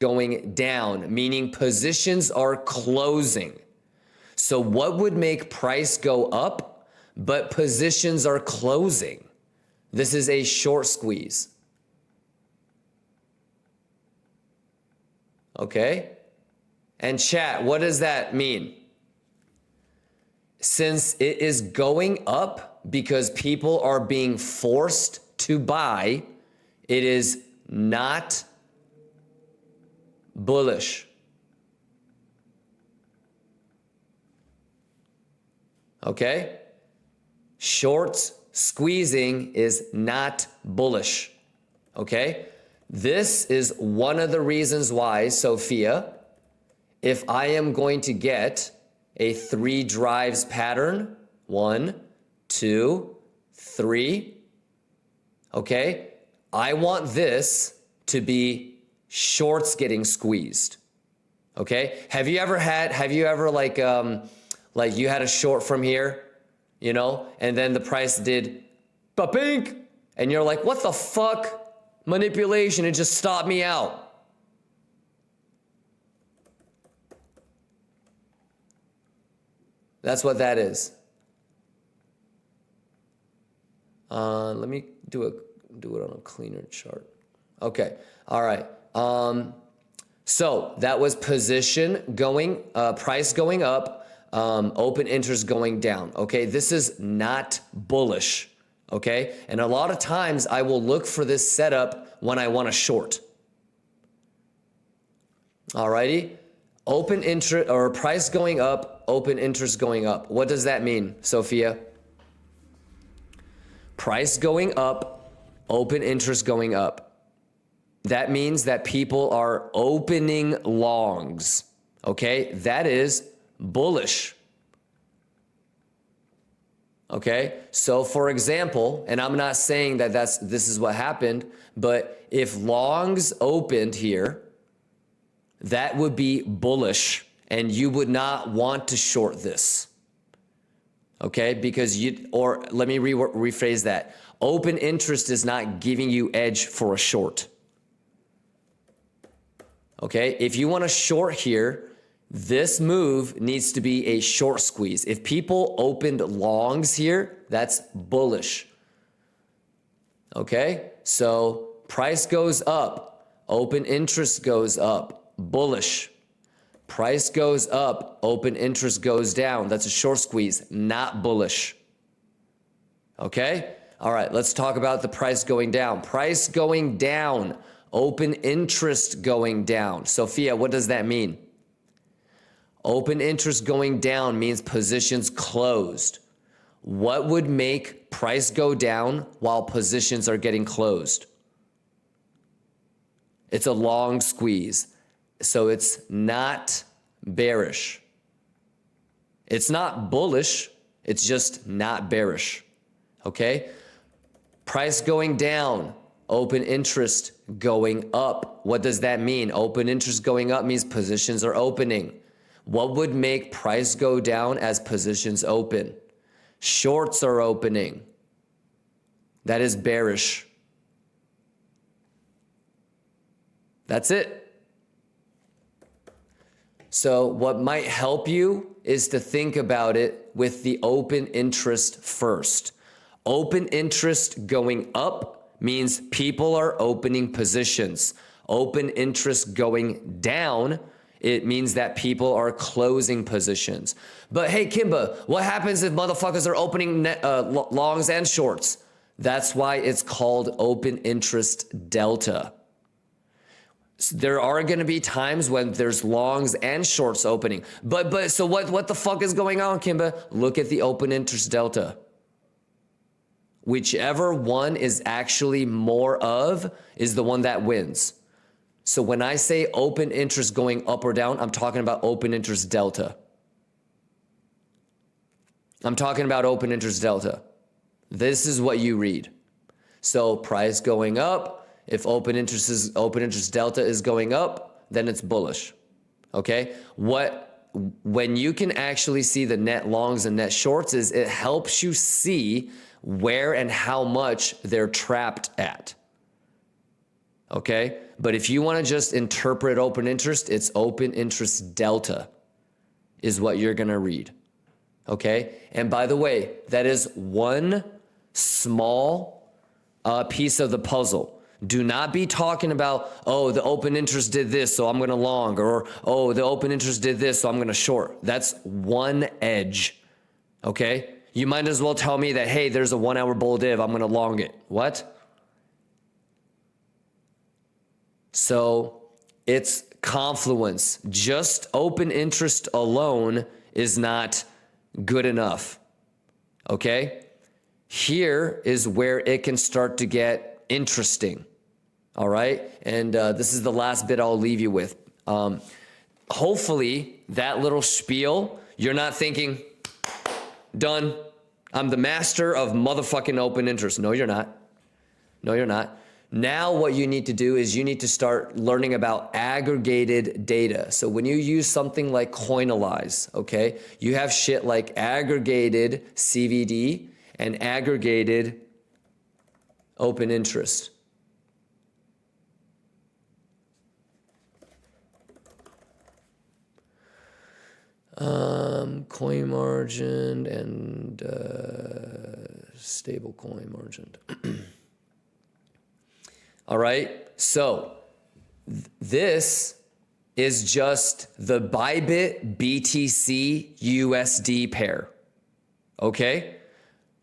going down, meaning positions are closing. So what would make price go up, but positions are closing? This is a short squeeze. Okay? And chat, what does that mean? Since it is going up because people are being forced to buy, it is not bullish. Okay? Shorts squeezing is not bullish. Okay? This is one of the reasons why, Sophia, if I am going to get a 3 drives pattern, 1, 2, 3, okay, I want this to be shorts getting squeezed. Okay? Have you ever like you had a short from here, you know, and then the price did ba-pink, and you're like, what the fuck? Manipulation, it just stopped me out. That's what that is. Let me do it on a cleaner chart. Okay, all right. So that was position going, price going up, open interest going down. Okay, this is not bullish. Okay, and a lot of times I will look for this setup when I want a short. Alrighty, open interest or price going up, open interest going up. What does that mean, Sophia? Price going up, open interest going up. That means that people are opening longs. Okay, that is bullish. Okay, so for example, and I'm not saying that this is what happened, but if longs opened here, that would be bullish and you would not want to short this. Okay, because let me rephrase that. Open interest is not giving you edge for a short. Okay, if you want to short here, this move needs to be a short squeeze. If people opened longs here, that's bullish. Okay, so price goes up, open interest goes up, bullish. Price goes up, open interest goes down. That's a short squeeze, not bullish. Okay, all right, let's talk about the price going down. Price going down, open interest going down. Sophia, what does that mean? Open interest going down means positions closed. What would make price go down while positions are getting closed? It's a long squeeze. So it's not bearish. It's not bullish. It's just not bearish. Okay? Price going down, open interest going up. What does that mean? Open interest going up means positions are opening. What would make price go down as positions open? Shorts are opening. That is bearish. That's it. So what might help you is to think about it with the open interest first. Open interest going up means people are opening positions. Open interest going down, it means that people are closing positions. But hey, Kimba, what happens if motherfuckers are opening longs and shorts? That's why it's called open interest delta. So there are going to be times when there's longs and shorts opening. But so what the fuck is going on, Kimba? Look at the open interest delta. Whichever one is actually more of is the one that wins. So when I say open interest going up or down, I'm talking about open interest delta. I'm talking about open interest delta. This is what you read. So price going up, if open interest delta is going up, then it's bullish. Okay? When you can actually see the net longs and net shorts is it helps you see where and how much they're trapped at. Okay. But if you want to just interpret open interest, it's open interest delta is what you're going to read. Okay. And by the way, that is one small piece of the puzzle. Do not be talking about, oh, the open interest did this, so I'm going to long, or, oh, the open interest did this, so I'm going to short. That's one edge. Okay. You might as well tell me that, hey, there's a 1 hour bull div, I'm going to long it. What? So it's confluence. Just open interest alone is not good enough. Okay? Here is where it can start to get interesting. All right? And this is the last bit I'll leave you with. Hopefully, that little spiel, you're not thinking, done. I'm the master of motherfucking open interest. No, you're not. No, you're not. Now what you need to do is you need to start learning about aggregated data. So when you use something like Coinalyze, okay, you have shit like aggregated CVD and aggregated open interest. Coin margin and stable coin margin. All right, so this is just the Bybit BTC USD pair, okay?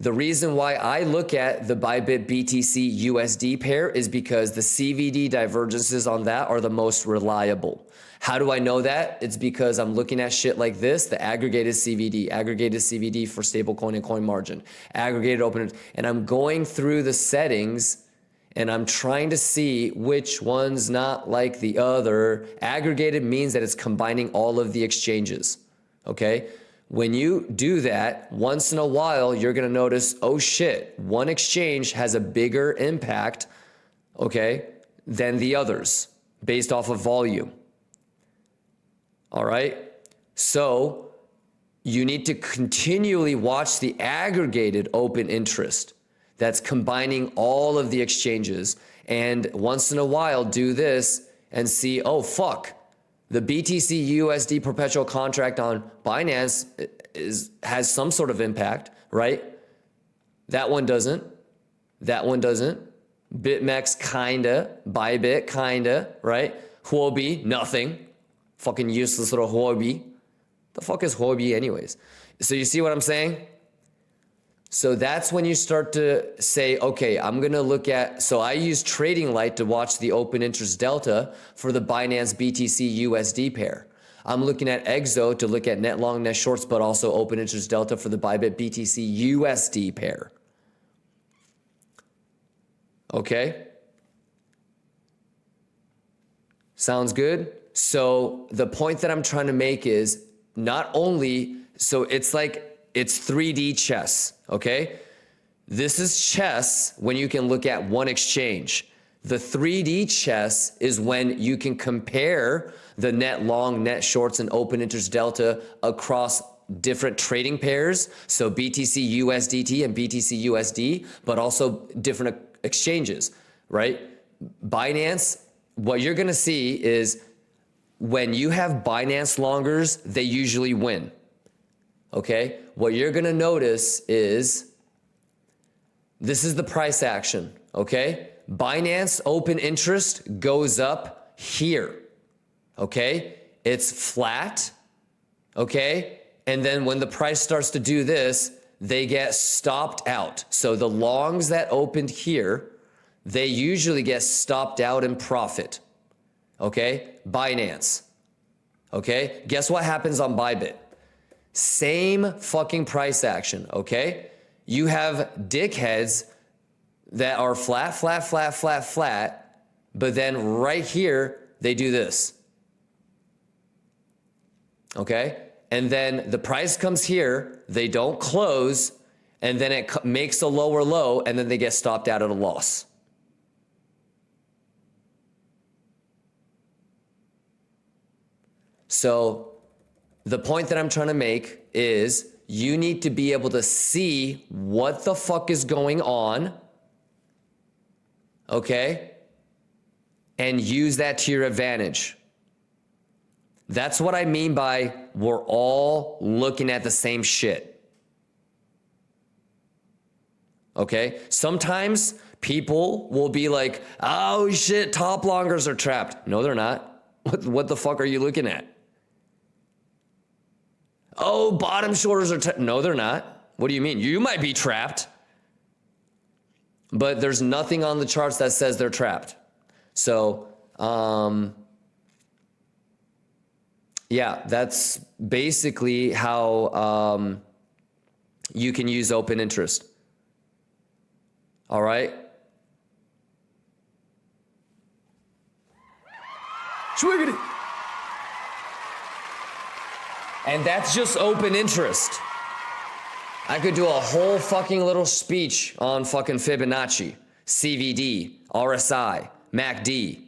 The reason why I look at the Bybit BTC USD pair is because the CVD divergences on that are the most reliable. How do I know that? It's because I'm looking at shit like this, the aggregated CVD for stablecoin and coin margin, aggregated open, and I'm going through the settings and I'm trying to see which one's not like the other. Aggregated means that it's combining all of the exchanges, okay? When you do that, once in a while, you're gonna notice, oh shit, one exchange has a bigger impact, okay, than the others based off of volume. All right? So you need to continually watch the aggregated open interest that's combining all of the exchanges, and once in a while do this and see, oh fuck, the BTC USD perpetual contract on Binance has some sort of impact, right? That one doesn't. That one doesn't. BitMEX kinda, Bybit kinda, right? Huobi, nothing. Fucking useless little Huobi. The fuck is Huobi anyways? So you see what I'm saying? So that's when you start to say, okay, I'm going to look at, so I use Trading Light to watch the open interest delta for the Binance BTC USD pair. I'm looking at Exo to look at net long, net shorts, but also open interest delta for the Bybit BTC USD pair. Okay. Sounds good? So the point that I'm trying to make is not only, so it's like, it's 3D chess, okay? This is chess when you can look at one exchange. The 3D chess is when you can compare the net long, net shorts, and open interest delta across different trading pairs, so BTC USDT and BTC USD, but also different exchanges, right? Binance, what you're gonna see is when you have Binance longers, they usually win. Okay, what you're gonna notice is this is the price action, okay? Binance open interest goes up here, okay? It's flat, okay? And then when the price starts to do this, they get stopped out. So the longs that opened here, they usually get stopped out in profit, okay? Binance, okay? Guess what happens on Bybit? Same fucking price action, okay? You have dickheads that are flat, flat, flat, flat, flat, but then right here, they do this, okay? And then the price comes here, they don't close, and then it makes a lower low, and then they get stopped out at a loss. So the point that I'm trying to make is you need to be able to see what the fuck is going on, okay? and use that to your advantage. That's what I mean by we're all looking at the same shit. Okay? Sometimes people will be like, oh shit, top longers are trapped. No, they're not. What the fuck are you looking at? Oh, bottom shorters are trapped. No, they're not. What do you mean? You might be trapped, but there's nothing on the charts that says they're trapped. So, yeah, that's basically how you can use open interest. All right. Schwiggity. And that's just open interest. I could do a whole fucking little speech on fucking Fibonacci, CVD, RSI, MACD,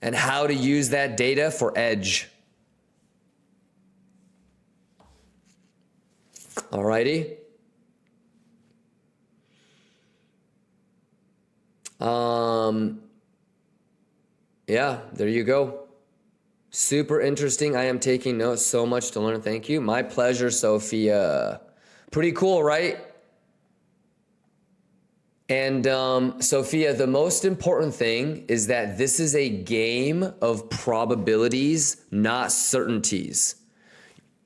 and how to use that data for edge. Alrighty. Yeah, there you go. Super interesting. I am taking notes. So much to learn. Thank you. My pleasure, Sophia. Pretty cool, right? And Sophia, the most important thing is that this is a game of probabilities, not certainties.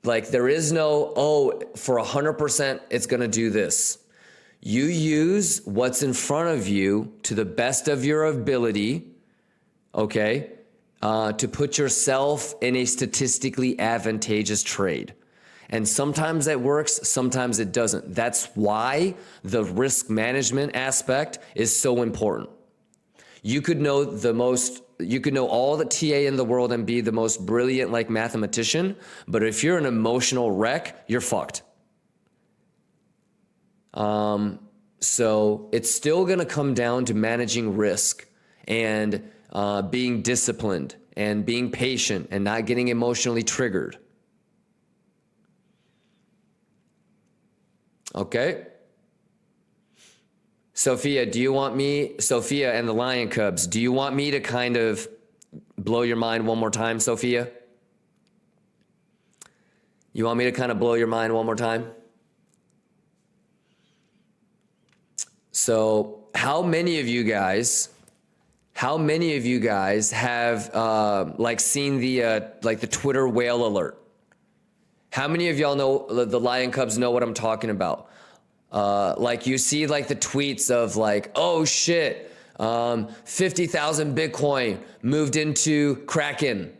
Like there is no, oh, for 100%, it's going to do this. You use what's in front of you to the best of your ability, okay, to put yourself in a statistically advantageous trade. And sometimes that works, sometimes it doesn't. That's why the risk management aspect is so important. You could know all the TA in the world and be the most brilliant like mathematician, but if you're an emotional wreck, you're fucked. So it's still going to come down to managing risk and being disciplined and being patient and not getting emotionally triggered. Okay. Sophia and the Lion Cubs, do you want me to kind of blow your mind one more time, Sophia? You want me to kind of blow your mind one more time? So how many of you guys have like seen the like the Twitter whale alert? How many of y'all know the Lion Cubs know what I'm talking about? Like you see like the tweets of like, oh shit, 50,000 Bitcoin moved into Kraken.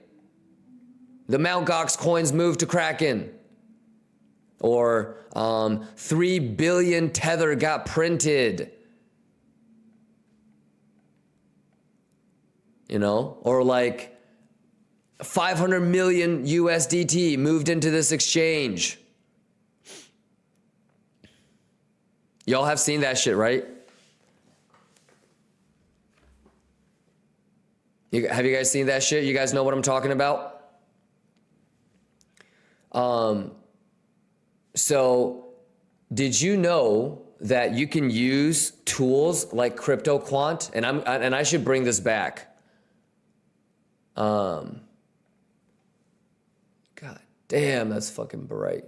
The Mt. Gox coins moved to Kraken. Or 3 billion Tether got printed. You know, or like 500 million USDT moved into this exchange. Y'all have seen that shit, right? Have you guys seen that shit? You guys know what I'm talking about? So did you know that you can use tools like CryptoQuant? And I should bring this back. God damn, that's fucking bright.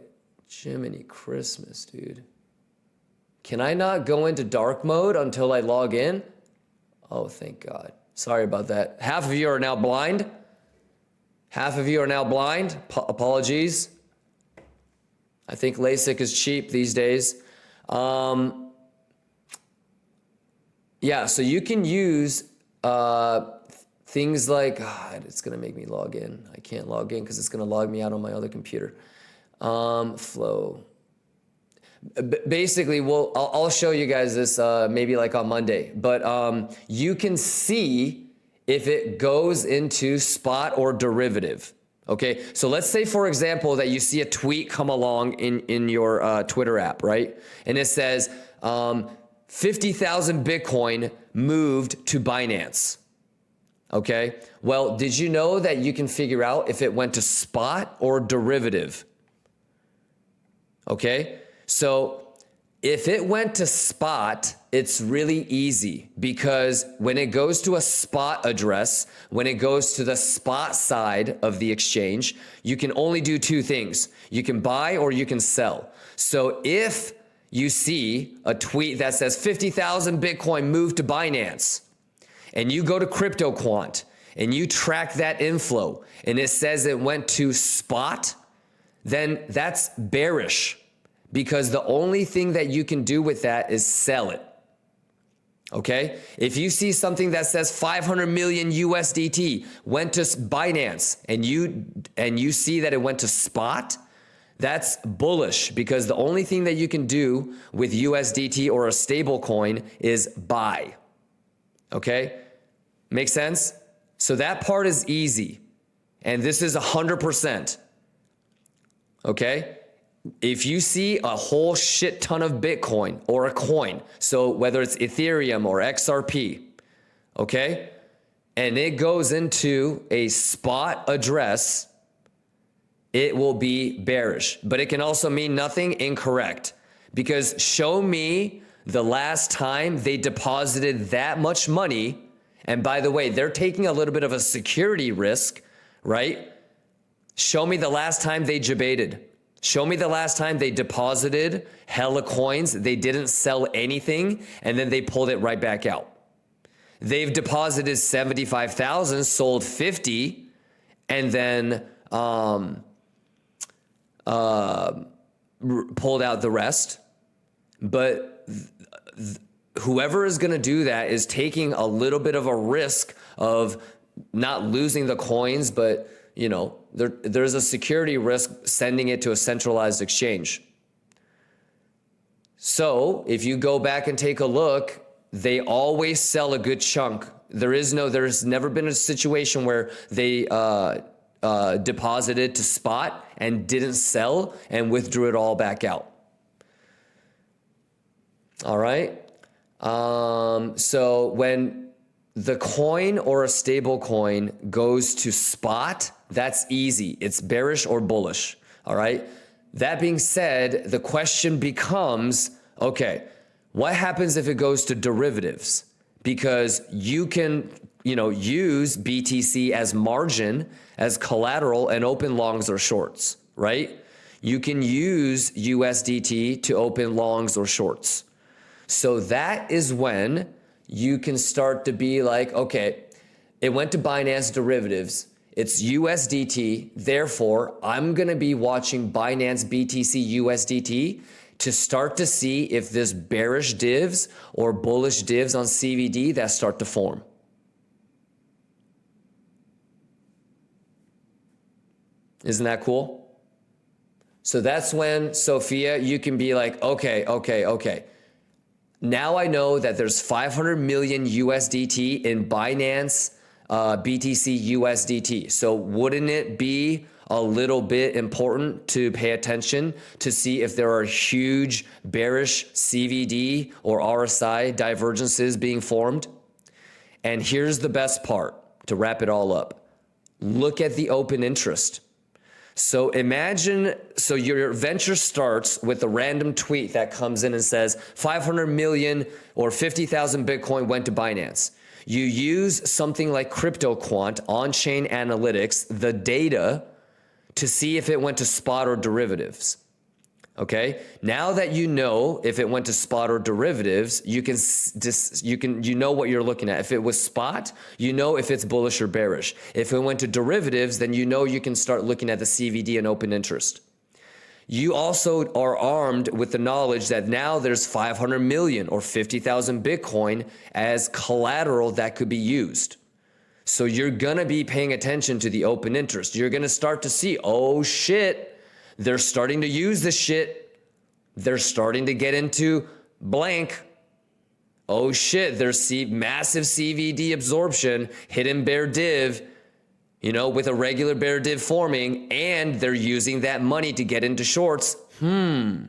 Jiminy Christmas, dude. Can I not go into dark mode until I log in? Oh, thank God. Sorry about that. Half of you are now blind. Apologies. I think LASIK is cheap these days. Yeah, so you can use things like, God, it's going to make me log in. I can't log in because it's going to log me out on my other computer. Flow. Basically, I'll show you guys this maybe like on Monday. But you can see if it goes into spot or derivative. Okay, so let's say, for example, that you see a tweet come along in your Twitter app, right? And it says 50,000 Bitcoin moved to Binance. Okay, well, did you know that you can figure out if it went to spot or derivative? Okay, so if it went to spot, it's really easy because when it goes to a spot address, when it goes to the spot side of the exchange, you can only do two things. You can buy or you can sell. So if you see a tweet that says 50,000 Bitcoin moved to Binance, and you go to CryptoQuant and you track that inflow and it says it went to spot, then that's bearish because the only thing that you can do with that is sell it. Okay? If you see something that says 500 million USDT went to Binance and you see that it went to spot, that's bullish because the only thing that you can do with USDT or a stable coin is buy. Okay? Make sense? So that part is easy. And this is 100%. Okay? If you see a whole shit ton of Bitcoin or a coin, so whether it's Ethereum or XRP, okay, and it goes into a spot address, it will be bearish. But it can also mean nothing, incorrect. Because show me the last time they deposited that much money, and by the way, they're taking a little bit of a security risk, right? Show me the last time they debated. Show me the last time they deposited hella coins, they didn't sell anything, and then they pulled it right back out. They've deposited 75,000, sold 50, and then pulled out the rest. But whoever is going to do that is taking a little bit of a risk of not losing the coins, but you know, there's a security risk sending it to a centralized exchange. So if you go back and take a look, they always sell a good chunk. There's never been a situation where they deposited to spot and didn't sell and withdrew it all back out. All right. So when the coin or a stable coin goes to spot, that's easy. It's bearish or bullish. All right. That being said, the question becomes, okay, what happens if it goes to derivatives? Because you can, use BTC as margin, as collateral, and open longs or shorts, right? You can use USDT to open longs or shorts. So that is when you can start to be like, okay, it went to Binance derivatives. It's USDT. Therefore, I'm going to be watching Binance BTC USDT to start to see if there's bearish divs or bullish divs on CVD that start to form. Isn't that cool? So that's when, Sophia, you can be like, okay. Now I know that there's 500 million USDT in Binance BTC USDT. So wouldn't it be a little bit important to pay attention to see if there are huge bearish CVD or RSI divergences being formed? And here's the best part to wrap it all up. Look at the open interest. So imagine, your venture starts with a random tweet that comes in and says 500 million or 50,000 Bitcoin went to Binance. You use something like CryptoQuant, on-chain analytics, the data to see if it went to spot or derivatives. Okay. Now that you know if it went to spot or derivatives, you know what you're looking at. If it was spot, you know if it's bullish or bearish. If it went to derivatives, then you know you can start looking at the CVD and open interest. You also are armed with the knowledge that now there's 500 million or 50,000 Bitcoin as collateral that could be used. So you're going to be paying attention to the open interest. You're going to start to see, oh shit, they're starting to use this shit. They're starting to get into blank. Oh shit, there's massive CVD absorption, hidden bear div, with a regular bear div forming, and they're using that money to get into shorts. Let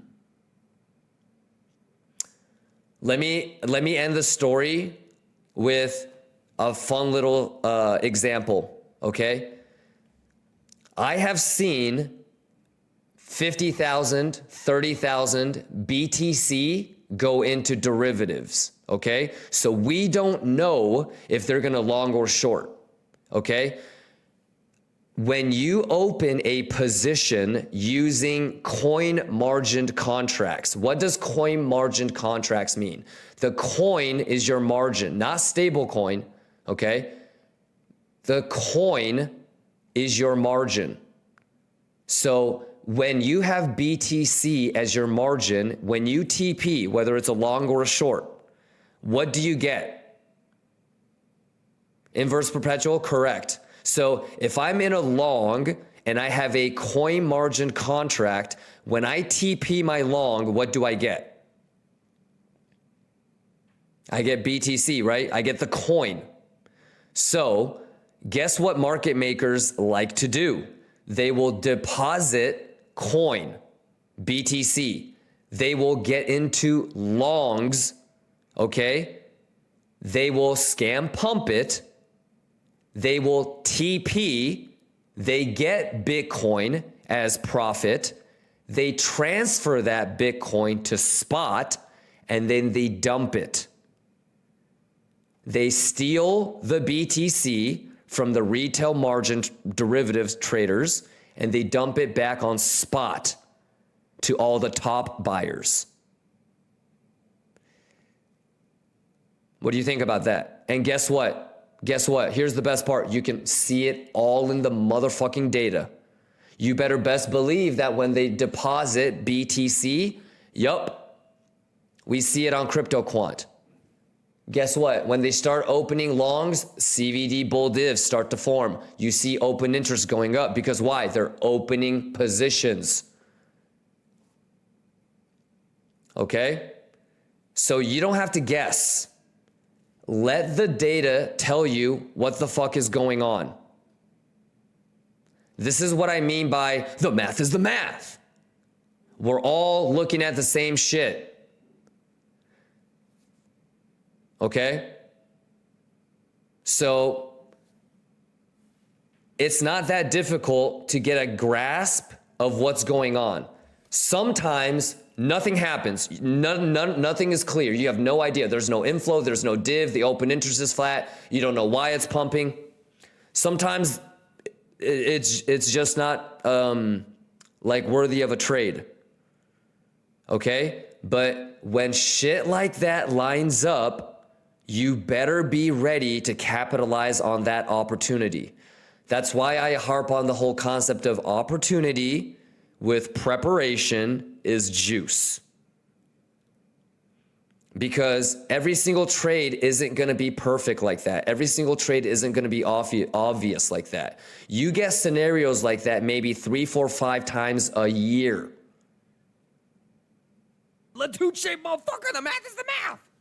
me end the story with a fun little example, okay? I have seen 50,000, 30,000 BTC go into derivatives, okay? So we don't know if they're gonna long or short, okay? When you open a position using coin margined contracts, what does coin margined contracts mean? The coin is your margin, not stable coin, okay? The coin is your margin. So when you have BTC as your margin, when you TP, whether it's a long or a short, what do you get? Inverse perpetual, correct. So if I'm in a long and I have a coin margin contract, when I TP my long, what do I get? I get BTC, right? I get the coin. So guess what market makers like to do? They will deposit coin, BTC. They will get into longs, okay? They will scam pump it. They will TP, they get Bitcoin as profit, they transfer that Bitcoin to spot, and then they dump it. They steal the BTC from the retail margin derivatives traders, and they dump it back on spot to all the top buyers. What do you think about that? And guess what? Guess what? Here's the best part. You can see it all in the motherfucking data. You better best believe that when they deposit BTC, yup, we see it on CryptoQuant. Guess what? When they start opening longs, CVD bull divs start to form. You see open interest going up because why? They're opening positions. Okay? So you don't have to guess. Let the data tell you what the fuck is going on. This is what I mean by the math is the math. We're all looking at the same shit. Okay? So it's not that difficult to get a grasp of what's going on. Sometimes nothing happens. Nothing is clear. You have no idea. There's no inflow. There's no div. The open interest is flat. You don't know why it's pumping. Sometimes it's just not like worthy of a trade. Okay? But when shit like that lines up, you better be ready to capitalize on that opportunity. That's why I harp on the whole concept of opportunity with preparation is juice. Because every single trade isn't going to be perfect like that. Every single trade isn't going to be obvious like that. You get scenarios like that maybe 3, 4, 5 times a year. Latuche, motherfucker, the math is the math.